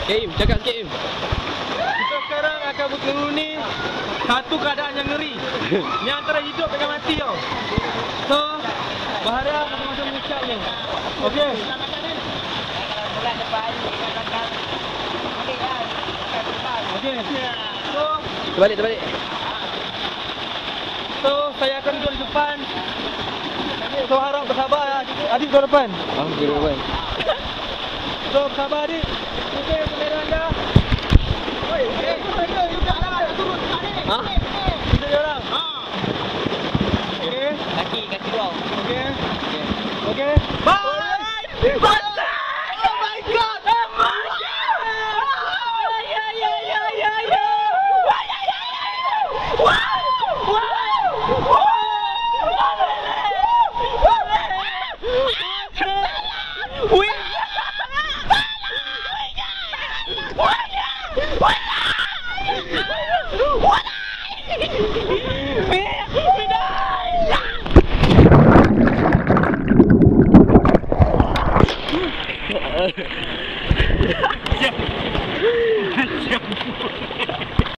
Im, cakap sikit Im. Kita sekarang akan berkeruni satu keadaan yang ngeri. Ni antara hidup dengan mati tau. So, berharap masa-masa mengucap ni. Okey. Okey. Terbalik. So, saya akan duduk di depan. So, harap bersabar ya. Adik duduk depan. Duduk depan. So, bersabar adik. Okey, bendera anda. Oi, turun. Ha? Kita orang. Okey. Kaki dua. Okey. Bye. Oh my god. Siap.